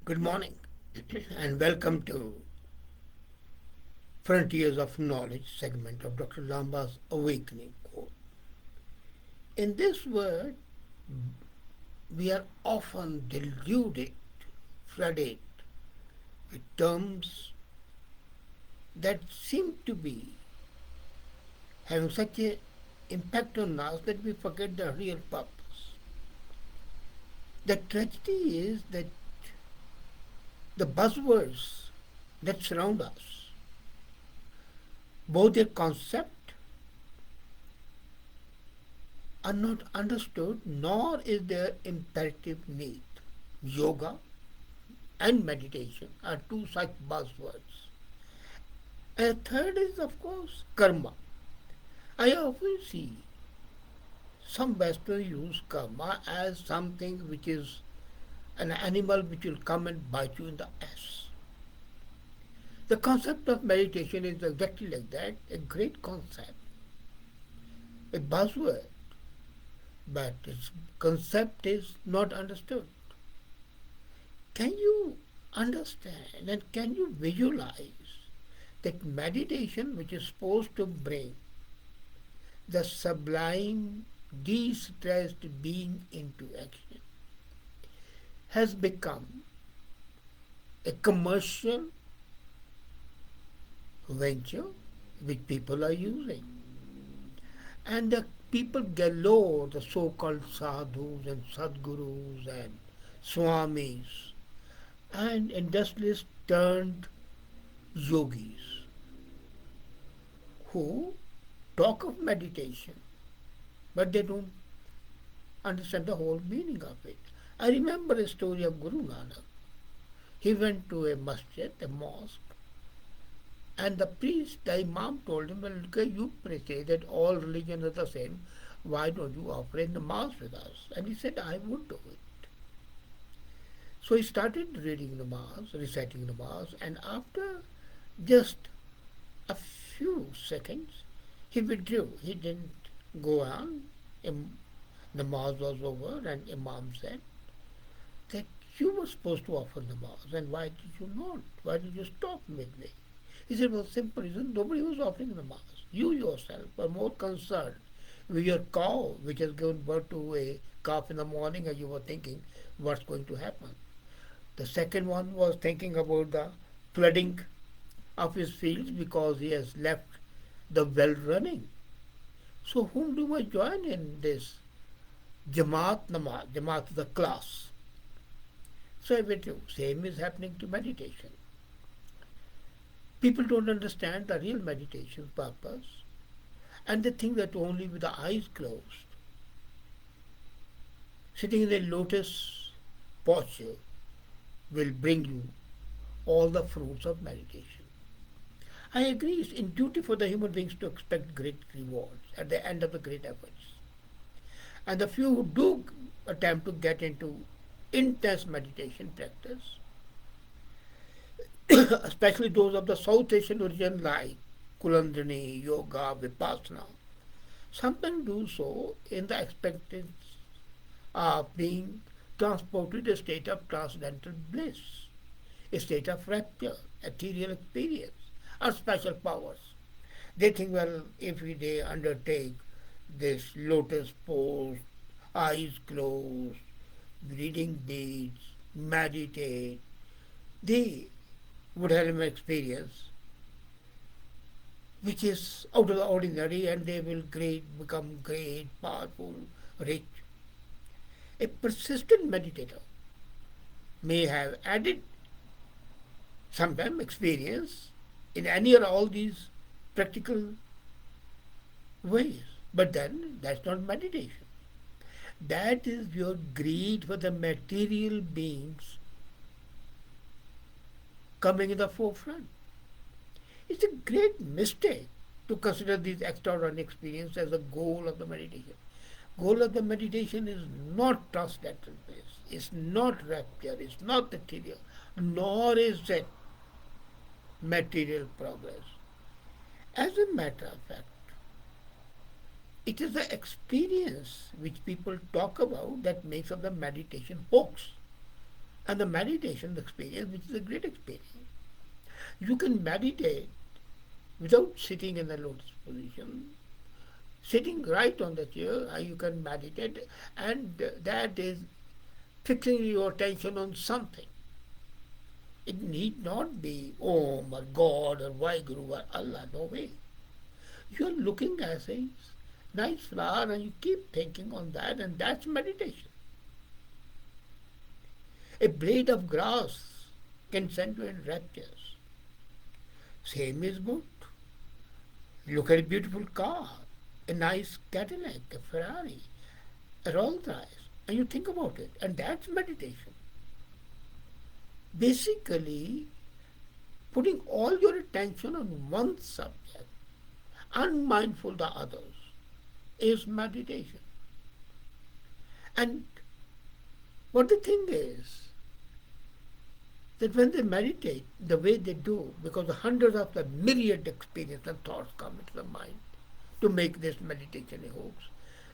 Good morning and welcome to Frontiers of Knowledge segment of Dr. Lamba's Awakening Code. In this word, we are often deluded, flooded with terms that seem to be having such an impact on us that we forget the real purpose. The tragedy is that the buzzwords that surround us, both their concept are not understood, nor is there imperative need. Yoga and meditation are two such buzzwords. And a third is, of course, karma. I often see some Westerners use karma as something which is an animal which will come and bite you in the ass. The concept of meditation is exactly like that, a great concept, a buzzword, but its concept is not understood. Can you understand and can you visualize that meditation, which is supposed to bring the sublime, de-stressed being into action, has become a commercial venture which people are using? And the people galore, the so-called sadhus and sadgurus and swamis and industrialists turned yogis who talk of meditation, but they don't understand the whole meaning of it. I remember a story of Guru Nanak. He went to a masjid, a mosque, and the priest, the imam, told him, well, okay, you say that all religions are the same. Why don't you offer a namaz with us? And he said, I would do it. So he started reading namaz, reciting namaz, and after just a few seconds, he withdrew. He didn't go on. Namaz was over, and imam said that you were supposed to offer namaz, and why did you not? Why did you stop midway? He said, well, simple reason, nobody was offering namaz. You yourself were more concerned with your cow, which has given birth to a calf in the morning, and you were thinking what's going to happen. The second one was thinking about the flooding of his fields because he has left the well running. So whom do I join in this Jamaat namaz? Jamaat is the class. So I went to, same is happening to meditation. People don't understand the real meditation purpose, and they think that only with the eyes closed, sitting in a lotus posture will bring you all the fruits of meditation. I agree, it's intuitive for the human beings to expect great rewards at the end of the great efforts. And the few who do attempt to get into intense meditation practice, especially those of the South Asian origin like Kulandani, Yoga, Vipassana, sometimes do so in the expectancy of being transported to a state of transcendental bliss, a state of rapture, ethereal experience, or special powers. They think, well, if they undertake this lotus pose, eyes closed, reading deeds, meditate, they would have an experience which is out of the ordinary, and they will become great, powerful, rich. A persistent meditator may have added sometime experience in any or all these practical ways, but then that's not meditation. That is your greed for the material beings coming in the forefront. It's a great mistake to consider these extraordinary experiences as a goal of the meditation. Goal of the meditation is not transcendental bliss, it's not rapture, it's not ethereal, nor is it material progress. As a matter of fact, it is the experience which people talk about that makes up the meditation hoax. and the meditation experience, which is a great experience. You can meditate without sitting in the lotus position. Sitting right on the chair, you can meditate, and that is fixing your attention on something. It need not be Om or God or Vaheguru or Allah, no way. You are looking at a nice flower and you keep thinking on that, and that's meditation. A blade of grass can send you in raptures. Same is good. Look at a beautiful car, a nice Cadillac, a Ferrari, a Rolls Royce, and you think about it, and that's meditation. Basically, putting all your attention on one subject, unmindful the others, is meditation. And what the thing is, that when they meditate the way they do, because hundreds of the myriad experiences and thoughts come into the mind to make this meditation a hoax,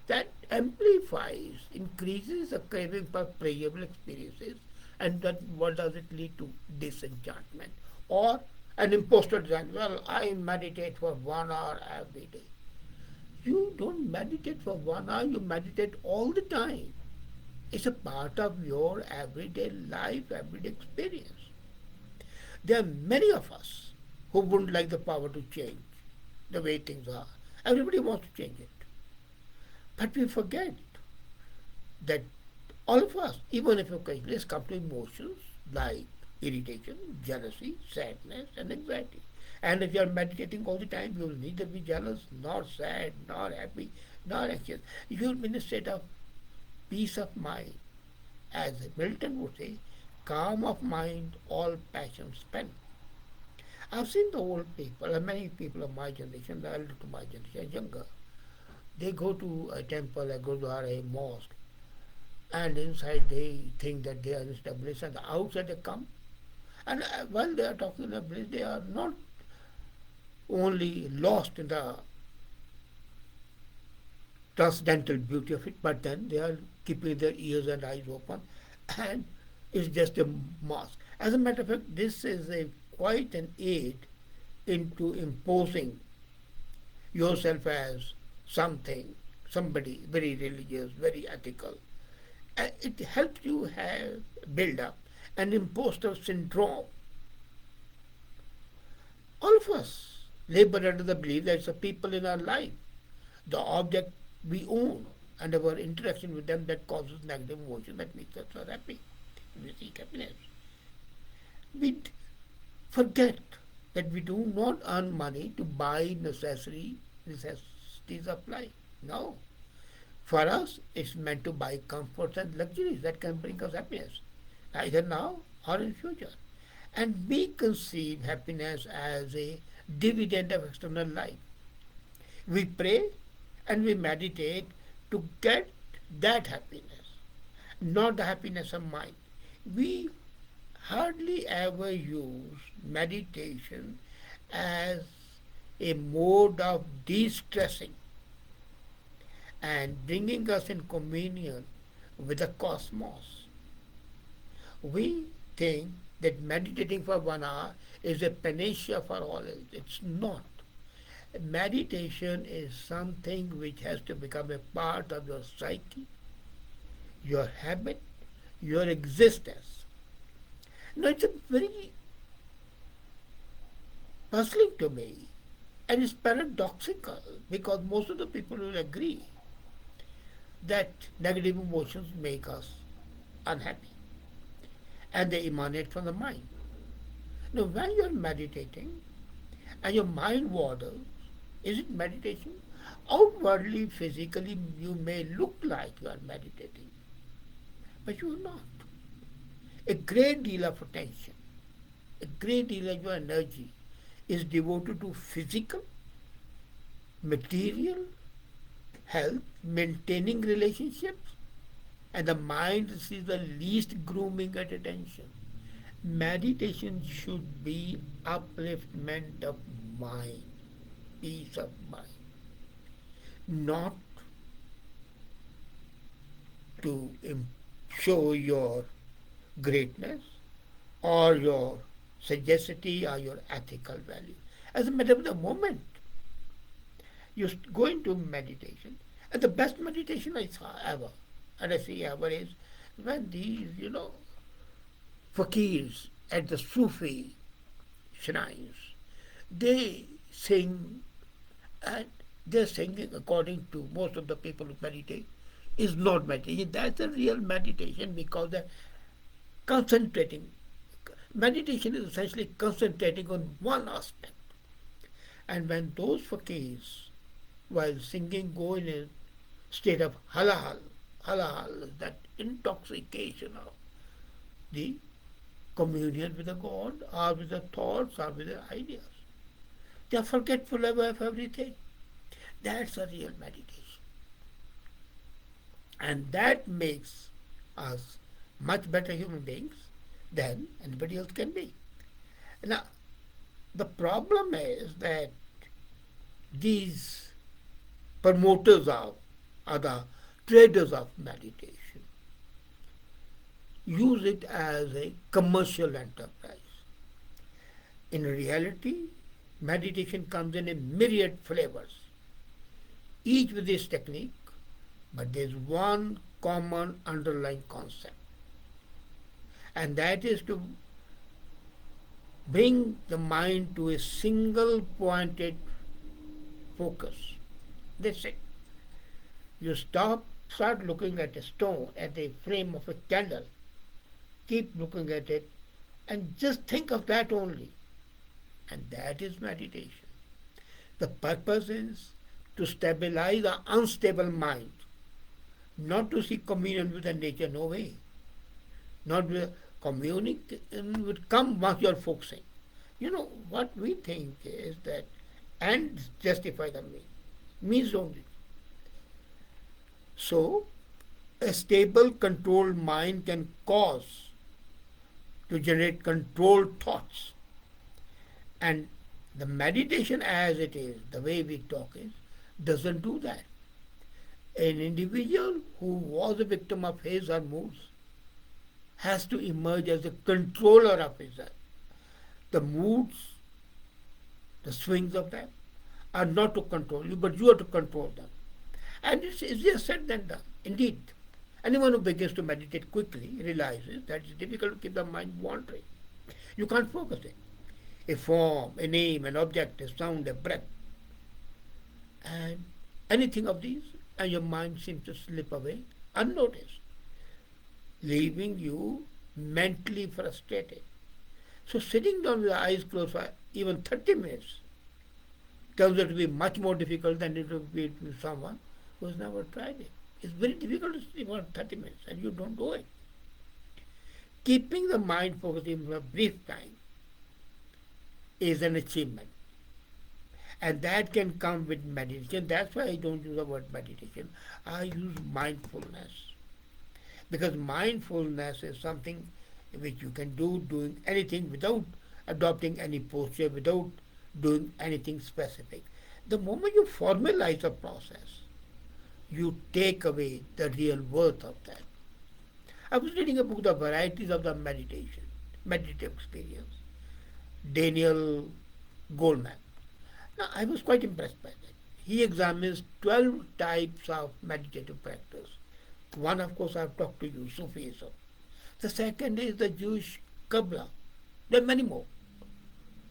that amplifies, increases the craving for prayable experiences, and that what does it lead to? Disenchantment. Or an imposter design, well, I meditate for 1 hour every day. You don't meditate for 1 hour, you meditate all the time. It's a part of your everyday life, everyday experience. There are many of us who wouldn't like the power to change the way things are. Everybody wants to change it. But we forget that all of us, even if occasionally, come to emotions like irritation, jealousy, sadness, and anxiety. And if you are meditating all the time, you will neither be jealous, nor sad, nor happy, nor anxious. You will be in a state of peace of mind. As Milton would say, calm of mind, all passions spent. I've seen the old people, and many people of my generation, the elder to my generation, younger, they go to a temple, a gurdwara, a mosque, and inside they think that they are established, and outside they come. And while they are talking in a bliss, they are not only lost in the transcendental beauty of it, but then they are keeping their ears and eyes open, and it's just a mask. As a matter of fact, this is quite an aid into imposing yourself as something, somebody very religious, very ethical. It helps you build up an imposter syndrome. All of us labor under the belief that it's the people in our life, the object we own, and our interaction with them that causes negative emotion that makes us so happy. We seek happiness. We forget that we do not earn money to buy necessities of life. No. For us, it's meant to buy comforts and luxuries that can bring us happiness, either now or in future. And we conceive happiness as a dividend of external life. We pray and we meditate to get that happiness, not the happiness of mind. We hardly ever use meditation as a mode of de-stressing and bringing us in communion with the cosmos. We think that meditating for 1 hour is a panacea for all else. It's not. Meditation is something which has to become a part of your psyche, your habit, your existence. Now, it's a very puzzling to me, and it's paradoxical because most of the people will agree that negative emotions make us unhappy and they emanate from the mind. Now, when you are meditating and your mind wanders, is it meditation? Outwardly, physically, you may look like you are meditating, but you are not. A great deal of attention, a great deal of your energy is devoted to physical, material health, maintaining relationships, and the mind receives the least grooming and attention. Meditation should be upliftment of mind, peace of mind, not to show your greatness or your sagacity or your ethical value. As a matter of the moment, you go into meditation, and the best meditation I saw ever, and I see ever, is when these, fakirs at the Sufi shrines, they sing, and their singing, according to most of the people who meditate, is not meditation. That's a real meditation because they're concentrating. Meditation is essentially concentrating on one aspect. And when those fakirs, while singing, go in a state of halal, halal is that intoxication of the communion with the God, or with the thoughts, or with the ideas. They are forgetful of everything. That's a real meditation. And that makes us much better human beings than anybody else can be. Now, the problem is that these promoters of, or the traders of meditation, use it as a commercial enterprise. In reality, meditation comes in a myriad flavors, each with its technique, but there's one common underlying concept, and that is to bring the mind to a single pointed focus. That's it. You start looking at a stone, at a frame of a candle, keep looking at it, and just think of that only. And that is meditation. The purpose is to stabilize the unstable mind, not to seek communion with the nature, no way. Not with communion would come once you are focusing. What we think is that ends justify the means only. So, a stable, controlled mind can cause to generate controlled thoughts. And the meditation as it is, the way we talk is, doesn't do that. An individual who was a victim of his or moods has to emerge as a controller of his life. The moods, the swings of them, are not to control you, but you are to control them. And it's easier said than done. Indeed, anyone who begins to meditate quickly realizes that it's difficult to keep the mind wandering. You can't focus it. A form, a name, an object, a sound, a breath, and anything of these, and your mind seems to slip away unnoticed, leaving you mentally frustrated. So sitting down with the eyes closed for even 30 minutes turns out to be much more difficult than it would be with someone who has never tried it. It's very difficult to sit for 30 minutes and you don't do it. Keeping the mind focused even for a brief time is an achievement. And that can come with meditation. That's why I don't use the word meditation. I use mindfulness. Because mindfulness is something which you can do doing anything without adopting any posture, without doing anything specific. The moment you formalize a process, you take away the real worth of that. I was reading a book, The Varieties of the Meditative Experience, Daniel Goleman. Now, I was quite impressed by that. He examines 12 types of meditative practice. One, of course, I've talked to you, Sufism. The second is the Jewish Kabbalah. There are many more.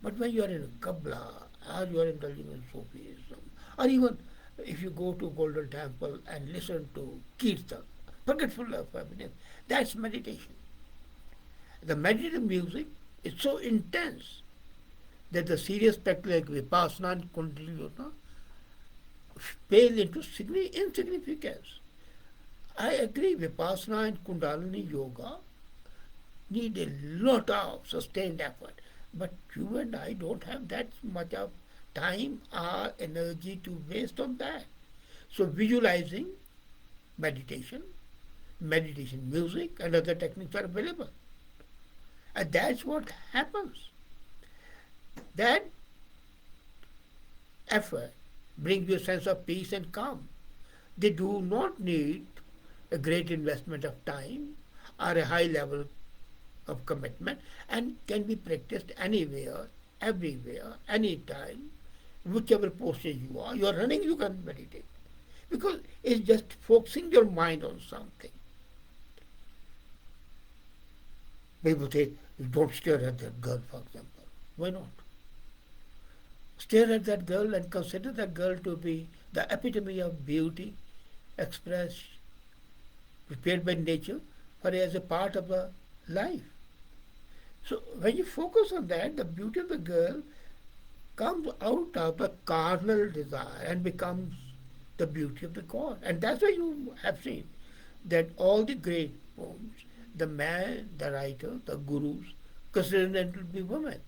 But when you are in Kabbalah, or you are indulging in Sufism, or even if you go to Golden Temple and listen to Kirtan, forgetful of everything, that's meditation. The meditative music is so intense that the serious practice like Vipassana and Kundalini Yoga pale into insignificance. I agree, Vipassana and Kundalini Yoga need a lot of sustained effort. But you and I don't have that much of time or energy to waste on that. So visualizing, meditation music and other techniques are available. And that's what happens. That effort brings you a sense of peace and calm. They do not need a great investment of time or a high level of commitment and can be practiced anywhere, everywhere, anytime, whichever posture you are. You are running, you can meditate. Because it's just focusing your mind on something. People say, don't stare at that girl, for example. Why not? Stare at that girl and consider that girl to be the epitome of beauty expressed, prepared by nature for as a part of a life. So when you focus on that, the beauty of the girl comes out of the carnal desire and becomes the beauty of the God. And that's why you have seen that all the great poems, the man, the writer, the gurus, consider them to be women.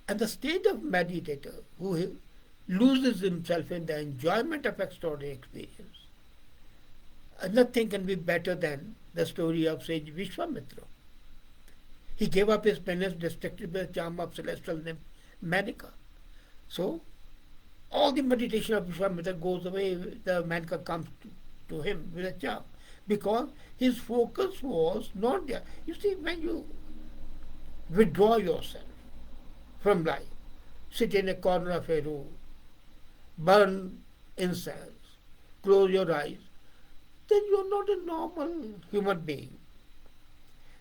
And the state of meditator who loses himself in the enjoyment of extraordinary experience, nothing can be better than the story of sage Vishwamitra. He gave up his penance, distracted by the charm of celestial nymph Manika. So, all the meditation of Vishwamitra goes away, the Manika comes to him with a charm. Because his focus was not there. You see, when you withdraw yourself from life, sit in a corner of a room, burn incense, close your eyes, then you're not a normal human being.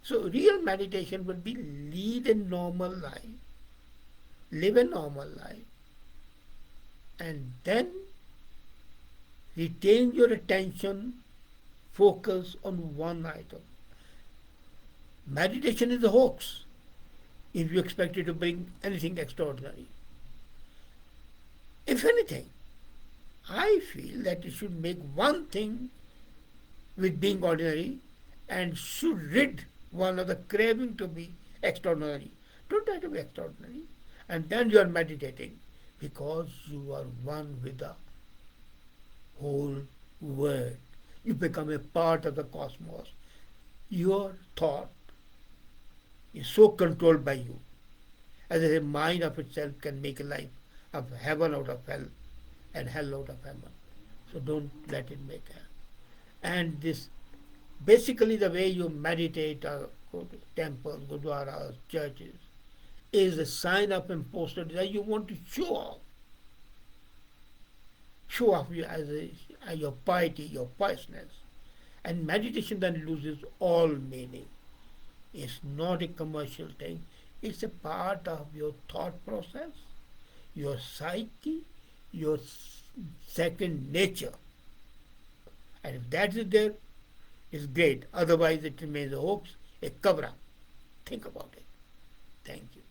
So real meditation would be lead a normal life, live a normal life, and then retain your attention, focus on one item. Meditation is a hoax if you expect it to bring anything extraordinary. If anything, I feel that it should make one thing with being ordinary and should rid one of the craving to be extraordinary. Don't try to be extraordinary. And then you are meditating because you are one with the whole world. You become a part of the cosmos. Your thought is so controlled by you, as if a mind of itself can make a life of heaven out of hell and hell out of heaven. So don't let it make hell. And this, basically the way you meditate or go to temples, gurdwaras, churches, is a sign of imposter desire. You want to show off your piety, your piousness. And meditation then loses all meaning. It's not a commercial thing. It's a part of your thought process, your psyche, your second nature. And if that is there, it's great. Otherwise, it remains a hoax, a cover-up. Think about it. Thank you.